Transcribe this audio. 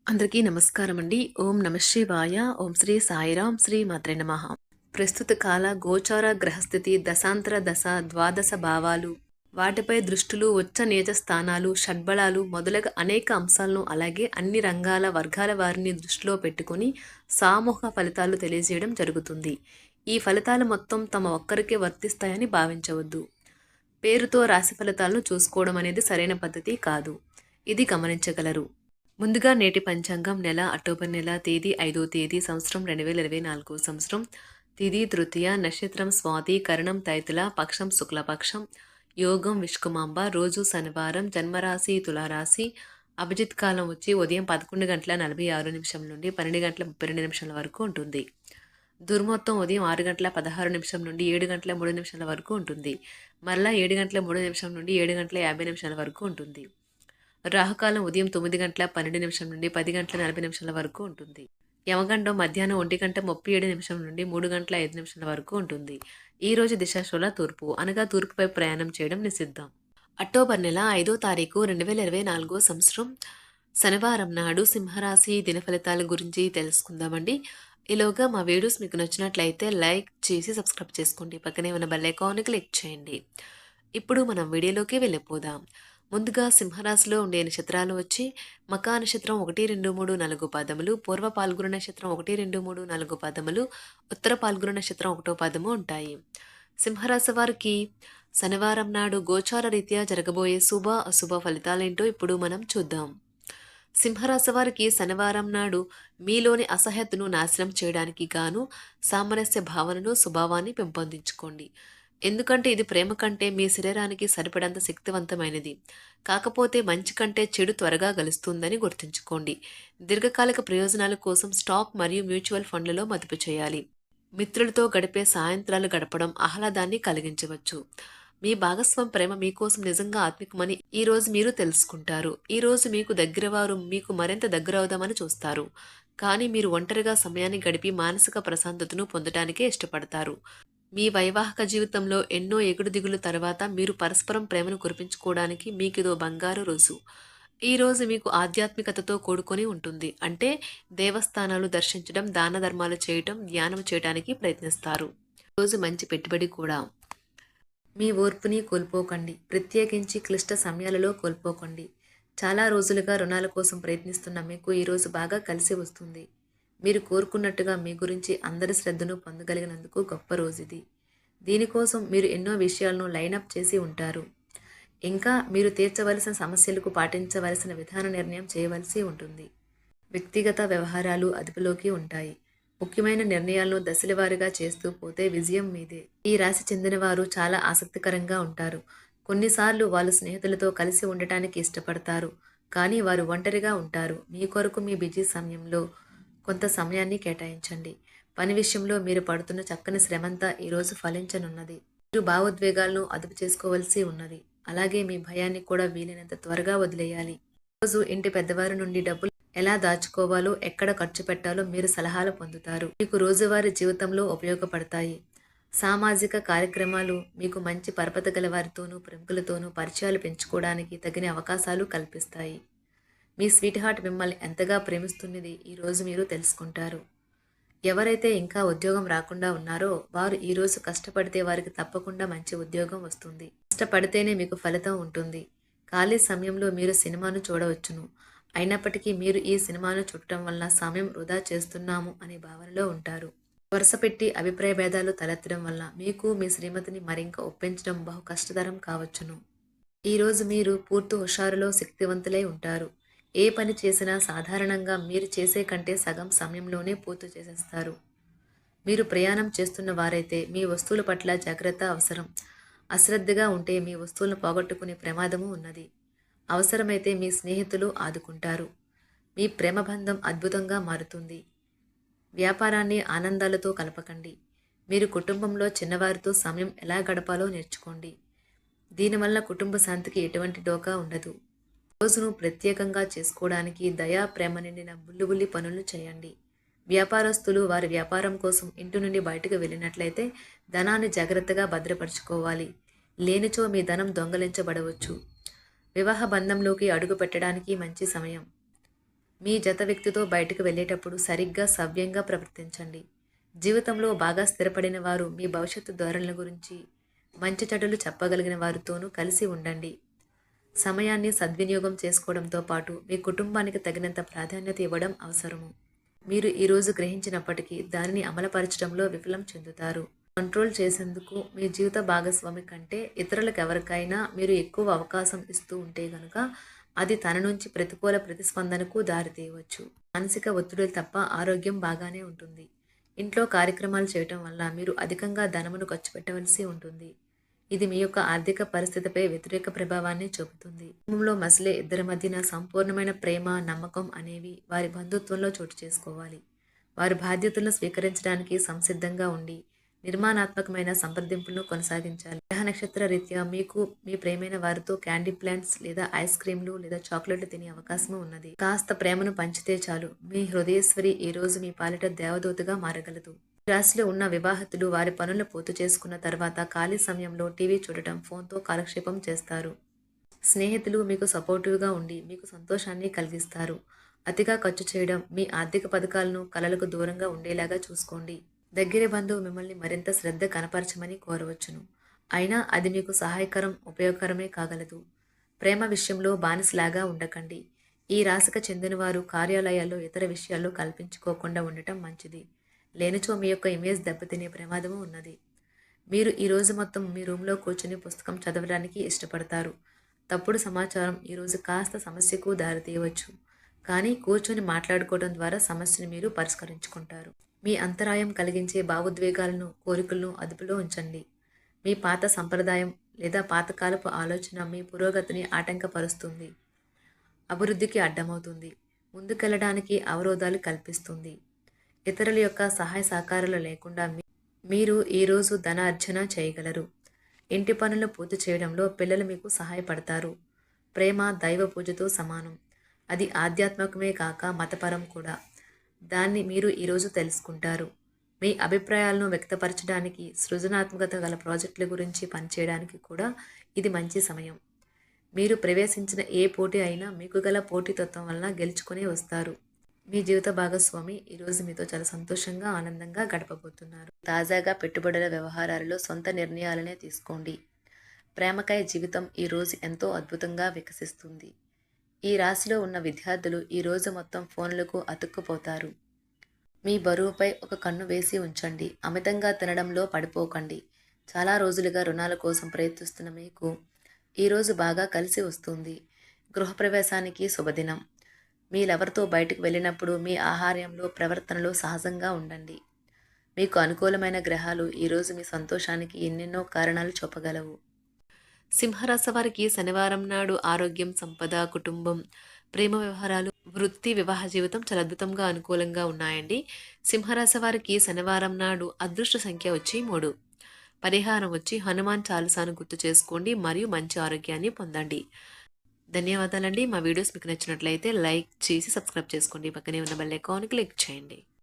అందరికీ నమస్కారం అండి. ఓం నమ శివాయ. ఓం శ్రీ సాయిరాం. శ్రీ మాత్రే నమః. ప్రస్తుత కాల గోచార గ్రహస్థితి దశాంతర దశ ద్వాదశ భావాలు వాటిపై దృష్టులు ఉచ్చ నీచ స్థానాలు షడ్బలాలు మొదలగు అనేక అంశాలను అలాగే అన్ని రంగాల వర్గాల వారిని దృష్టిలో పెట్టుకుని సామూహిక ఫలితాలు తెలియజేయడం జరుగుతుంది. ఈ ఫలితాలు మొత్తం తమ ఒక్కరికే వర్తిస్తాయని భావించవద్దు. పేరుతో రాశి ఫలితాలను చూసుకోవడం అనేది సరైన పద్ధతి కాదు. ఇది గమనించగలరు. ముందుగా నేటి పంచాంగం నెల అక్టోబర్ నెల తేదీ 5వ తేదీ సంవత్సరం 2024 సంవత్సరం తిథి తృతీయ నక్షత్రం స్వాతి కరణం తైతుల పక్షం శుక్లపక్షం యోగం విష్కుమాంబ రోజు శనివారం జన్మరాశి తులారాశి అభిజిత్ కాలం వచ్చి ఉదయం 11:46 నుండి 12:32 వరకు ఉంటుంది. దుర్మొత్తం ఉదయం 6:16 నుండి 7:03 వరకు ఉంటుంది. మరలా 7:03 నుండి 7:50 వరకు ఉంటుంది. రాహుకాలం ఉదయం 9:12 నుండి 10:40 వరకు ఉంటుంది. యమగండం మధ్యాహ్నం 1:37 నుండి 3:05 వరకు ఉంటుంది. ఈ రోజు దిశాశూల తూర్పు అనగా తూర్పు వైపు ప్రయాణం చేయడం నిషిద్ధం. అక్టోబర్ నెల 5వ తారీఖు 2024 సంవత్సరం శనివారం నాడు సింహరాశి దిన ఫలితాల గురించి తెలుసుకుందామండి. ఈలోగా మా వీడియోస్ మీకు నచ్చినట్లయితే లైక్ చేసి సబ్స్క్రైబ్ చేసుకోండి. పక్కనే ఉన్న బెల్ ఐకాన్ని క్లిక్ చేయండి. ఇప్పుడు మనం వీడియోలోకి వెళ్ళిపోదాం. ముందుగా సింహరాశిలో ఉండే నక్షత్రాలు వచ్చి మకా నక్షత్రం 1, 2, 3, 4 పాదములు, పూర్వ పాల్గొన నక్షత్రం 1, 2, 3, 4 పాదములు, ఉత్తర పాల్గొన నక్షత్రం 1వ పాదము ఉంటాయి. సింహరాశి వారికి శనివారం నాడు గోచార రీత్యా జరగబోయే శుభ అశుభ ఫలితాలేంటో ఇప్పుడు మనం చూద్దాం. సింహరాశి వారికి శనివారం నాడు మీలోని అసహ్యతను నాశనం చేయడానికి గాను సామరస్య భావనను స్వభావాన్ని పెంపొందించుకోండి. ఎందుకంటే ఇది ప్రేమ కంటే మీ శరీరానికి సరిపడంత శక్తివంతమైనది. కాకపోతే మంచి కంటే చెడు త్వరగా గలుస్తుందని గుర్తుంచుకోండి. దీర్ఘకాలిక ప్రయోజనాల కోసం స్టాక్ మరియు మ్యూచువల్ ఫండ్లలో మదుపు చేయాలి. మిత్రులతో గడిపే సాయంత్రాలు గడపడం ఆహ్లాదాన్ని కలిగించవచ్చు. మీ భాగస్వామి ప్రేమ మీకోసం నిజంగా ఆత్మికమని ఈ రోజు మీరు తెలుసుకుంటారు. ఈ రోజు మీకు దగ్గర వారు మీకు మరింత దగ్గర అవుదామని చూస్తారు. కానీ మీరు ఒంటరిగా సమయాన్ని గడిపి మానసిక ప్రశాంతతను పొందడానికే ఇష్టపడతారు. మీ వైవాహిక జీవితంలో ఎన్నో ఎగుడు దిగులు తర్వాత మీరు పరస్పరం ప్రేమను కురిపించుకోవడానికి మీకిదో బంగారు రోజు. ఈ రోజు మీకు ఆధ్యాత్మికతతో కూడుకొని ఉంటుంది. అంటే దేవస్థానాలు దర్శించడం, దాన ధర్మాలు చేయటం, ధ్యానం చేయడానికి ప్రయత్నిస్తారు. రోజు మంచి పెట్టుబడి కూడా. మీ ఓర్పుని కోల్పోకండి. ప్రత్యేకించి క్లిష్ట సమయాలలో కోల్పోకండి. చాలా రోజులుగా రుణాల కోసం ప్రయత్నిస్తున్న మీకు ఈరోజు బాగా కలిసి వస్తుంది. మీరు కోరుకున్నట్టుగా మీ గురించి అందరి శ్రద్ధను పొందగలిగినందుకు గొప్ప రోజుది. దీనికోసం మీరు ఎన్నో విషయాలను లైనప్ చేసి ఉంటారు. ఇంకా మీరు తీర్చవలసిన సమస్యలకు పాటించవలసిన విధాన నిర్ణయం చేయవలసి ఉంటుంది. వ్యక్తిగత వ్యవహారాలు అదుపులోకి ఉంటాయి. ముఖ్యమైన నిర్ణయాలను దశలవారీగా చేస్తూ పోతే విజయం మీదే. ఈ రాశి చెందిన వారు చాలా ఆసక్తికరంగా ఉంటారు. కొన్నిసార్లు వాళ్ళు స్నేహితులతో కలిసి ఉండటానికి ఇష్టపడతారు. కానీ వారు ఒంటరిగా ఉంటారు. మీ కొరకు మీ బిజీ సమయంలో కొంత సమయాన్ని కేటాయించండి. పని విషయంలో మీరు పడుతున్న చక్కని శ్రమంతా ఈరోజు ఫలించనున్నది. మీరు భావోద్వేగాలను అదుపు చేసుకోవలసి ఉన్నది. అలాగే మీ భయాన్ని కూడా వీలైనంత త్వరగా వదిలేయాలి. రోజు ఇంటి పెద్దవారి నుండి డబ్బులు ఎలా దాచుకోవాలో, ఎక్కడ ఖర్చు పెట్టాలో మీరు సలహాలు పొందుతారు. మీకు రోజువారీ జీవితంలో ఉపయోగపడతాయి. సామాజిక కార్యక్రమాలు మీకు మంచి పరపతి గల వారితోనూ ప్రముఖులతోనూ పరిచయాలు పెంచుకోవడానికి తగిన అవకాశాలు కల్పిస్తాయి. మీ స్వీట్ హార్ట్ మిమ్మల్ని ఎంతగా ప్రేమిస్తున్నది ఈరోజు మీరు తెలుసుకుంటారు. ఎవరైతే ఇంకా ఉద్యోగం రాకుండా ఉన్నారో వారు ఈరోజు కష్టపడితే వారికి తప్పకుండా మంచి ఉద్యోగం వస్తుంది. కష్టపడితేనే మీకు ఫలితం ఉంటుంది. ఖాళీ సమయంలో మీరు సినిమాను చూడవచ్చును. అయినప్పటికీ మీరు ఈ సినిమాను చూడటం వల్ల సమయం వృధా చేస్తున్నాము అనే భావనలో ఉంటారు. వరుసపెట్టి అభిప్రాయ భేదాలు తలెత్తడం వల్ల మీకు మీ శ్రీమతిని మరింక ఒప్పించడం బహు కష్టతరం కావచ్చును. ఈరోజు మీరు పూర్తి హుషారులో శక్తివంతులై ఉంటారు. ఏ పని చేసినా సాధారణంగా మీరు చేసే కంటే సగం సమయంలోనే పూర్తి చేసేస్తారు. మీరు ప్రయాణం చేస్తున్న వారైతే మీ వస్తువుల పట్ల జాగ్రత్త అవసరం. అశ్రద్ధగా ఉంటే మీ వస్తువులను పోగొట్టుకునే ప్రమాదము ఉన్నది. అవసరమైతే మీ స్నేహితులు ఆదుకుంటారు. మీ ప్రేమబంధం అద్భుతంగా మారుతుంది. వ్యాపారాన్ని ఆనందాలతో కలపకండి. మీరు కుటుంబంలో చిన్నవారితో సమయం ఎలా గడపాలో నేర్చుకోండి. దీనివల్ల కుటుంబ శాంతికి ఎటువంటి డోకా ఉండదు. రోజును ప్రత్యేకంగా చేసుకోవడానికి దయా ప్రేమ నిండిన బుల్లిబుల్లి పనులు చేయండి. వ్యాపారస్తులు వారి వ్యాపారం కోసం ఇంటి నుండి బయటకు వెళ్ళినట్లయితే ధనాన్ని జాగ్రత్తగా భద్రపరచుకోవాలి. లేనిచో మీ ధనం దొంగలించబడవచ్చు. వివాహ బంధంలోకి అడుగు పెట్టడానికి మంచి సమయం. మీ జత వ్యక్తితో బయటకు వెళ్ళేటప్పుడు సరిగ్గా సవ్యంగా ప్రవర్తించండి. జీవితంలో బాగా స్థిరపడిన వారు మీ భవిష్యత్తు ధోరణుల గురించి మంచి చెడులు చెప్పగలిగిన వారితోనూ కలిసి ఉండండి. సమయాన్ని సద్వినియోగం చేసుకోవడంతో పాటు మీ కుటుంబానికి తగినంత ప్రాధాన్యత ఇవ్వడం అవసరము. మీరు ఈరోజు గ్రహించినప్పటికీ దానిని అమలుపరచడంలో విఫలం చెందుతారు. కంట్రోల్ చేసేందుకు మీ జీవిత భాగస్వామి కంటే ఇతరులకు ఎవరికైనా మీరు ఎక్కువ అవకాశం ఇస్తూ ఉంటే గనుక అది తన నుంచి ప్రతికూల ప్రతిస్పందనకు దారితీయవచ్చు. మానసిక ఒత్తిడులు తప్ప ఆరోగ్యం బాగానే ఉంటుంది. ఇంట్లో కార్యక్రమాలు చేయటం వల్ల మీరు అధికంగా ధనమును ఖర్చు పెట్టవలసి ఉంటుంది. ఇది మీ యొక్క ఆర్థిక పరిస్థితిపై వ్యతిరేక ప్రభావాన్ని చూపుతుంది. కుటుంబంలో మసలే ఇద్దరి మధ్యన సంపూర్ణమైన ప్రేమ, నమ్మకం అనేవి వారి బంధుత్వంలో చోటు చేసుకోవాలి. వారి బాధ్యతలను స్వీకరించడానికి సంసిద్ధంగా ఉండి నిర్మాణాత్మకమైన సంప్రదింపులను కొనసాగించాలి. గ్రహ నక్షత్ర రీత్యా మీకు మీ ప్రేమైన వారితో క్యాండీ ప్లాంట్స్ లేదా ఐస్ క్రీంలు లేదా చాక్లెట్లు తినే అవకాశం ఉన్నది. కాస్త ప్రేమను పంచితే చాలు, మీ హృదయేశ్వరి ఈ రోజు మీ పాలిట దేవదూతగా మారగలదు. రాశిలో ఉన్న వివాహితులు వారి పనులు పూర్తి చేసుకున్న తర్వాత ఖాళీ సమయంలో టీవీ చూడటం, ఫోన్తో కాలక్షేపం చేస్తారు. స్నేహితులు మీకు సపోర్టివ్గా ఉండి మీకు సంతోషాన్ని కలిగిస్తారు. అతిగా ఖర్చు చేయడం, మీ ఆర్థిక పథకాలను కలలకు దూరంగా ఉండేలాగా చూసుకోండి. దగ్గర బంధువు మిమ్మల్ని మరింత శ్రద్ధ కనపరచమని కోరవచ్చును. అయినా అది మీకు సహాయకరం, ఉపయోగకరమే కాగలదు. ప్రేమ విషయంలో బానిసలాగా ఉండకండి. ఈ రాశికి చెందినవారు కార్యాలయాల్లో ఇతర విషయాల్లో కల్పించుకోకుండా ఉండటం మంచిది. లేనిచో మీ యొక్క ఇమేజ్ దెబ్బతినే ప్రమాదము ఉన్నది. మీరు ఈరోజు మొత్తం మీ రూమ్లో కూర్చుని పుస్తకం చదవడానికి ఇష్టపడతారు. తప్పుడు సమాచారం ఈరోజు కాస్త సమస్యకు దారితీయవచ్చు. కానీ కూర్చొని మాట్లాడుకోవడం ద్వారా సమస్యను మీరు పరిష్కరించుకుంటారు. మీ అంతరాయం కలిగించే భావోద్వేగాలను, కోరికలను అదుపులో ఉంచండి. మీ పాత సంప్రదాయం లేదా పాతకాలపు ఆలోచన మీ పురోగతిని ఆటంకపరుస్తుంది, అభివృద్ధికి అడ్డమవుతుంది, ముందుకెళ్లడానికి అవరోధాలు కల్పిస్తుంది. ఇతరుల యొక్క సహాయ సహకారాలు లేకుండా మీరు ఈరోజు ధనార్జన చేయగలరు. ఇంటి పనులు పూర్తి చేయడంలో పిల్లలు మీకు సహాయపడతారు. ప్రేమ దైవ పూజతో సమానం. అది ఆధ్యాత్మికమే కాక మతపరం కూడా. దాన్ని మీరు ఈరోజు తెలుసుకుంటారు. మీ అభిప్రాయాలను వ్యక్తపరచడానికి, సృజనాత్మకత గల ప్రాజెక్టుల గురించి పనిచేయడానికి కూడా ఇది మంచి సమయం. మీరు ప్రవేశించిన ఏ పోటీ అయినా మీకు గల పోటీతత్వం వలన గెలుచుకునే వస్తారు. మీ జీవిత భాగస్వామి ఈరోజు మీతో చాలా సంతోషంగా, ఆనందంగా గడపబోతున్నారు. తాజాగా పెట్టుబడుల వ్యవహారాలలో సొంత నిర్ణయాలనే తీసుకోండి. ప్రేమకై జీవితం ఈరోజు ఎంతో అద్భుతంగా వికసిస్తుంది. ఈ రాశిలో ఉన్న విద్యార్థులు ఈరోజు మొత్తం ఫోన్లకు అతుక్కుపోతారు. మీ బరువుపై ఒక కన్ను వేసి ఉంచండి. అమితంగా తినడంలో పడిపోకండి. చాలా రోజులుగా రుణాల కోసం ప్రయత్నిస్తున్న మీకు ఈరోజు బాగా కలిసి వస్తుంది. గృహప్రవేశానికి శుభదినం. మీ లవర్తో బయటకు వెళ్ళినప్పుడు మీ ఆహార్యంలో, ప్రవర్తనలో సహజంగా ఉండండి. మీకు అనుకూలమైన గ్రహాలు ఈరోజు మీ సంతోషానికి ఎన్నెన్నో కారణాలు చూపగలవు. సింహరాశి వారికి శనివారం నాడు ఆరోగ్యం, సంపద, కుటుంబం, ప్రేమ వ్యవహారాలు, వృత్తి, వివాహ జీవితం చాలా అద్భుతంగా అనుకూలంగా ఉన్నాయండి. సింహరాశి వారికి శనివారం నాడు అదృష్ట సంఖ్య వచ్చి 3. పరిహారం వచ్చి హనుమాన్ చాలీసాను గుర్తు చేసుకోండి మరియు మంచి ఆరోగ్యాన్ని పొందండి. ధన్యవాదాలండి. మా వీడియోస్ మీకు నచ్చినట్లయితే లైక్ చేసి సబ్స్క్రైబ్ చేసుకోండి. పక్కనే ఉన్న బెల్ ఐకాన్ క్లిక్ చేయండి.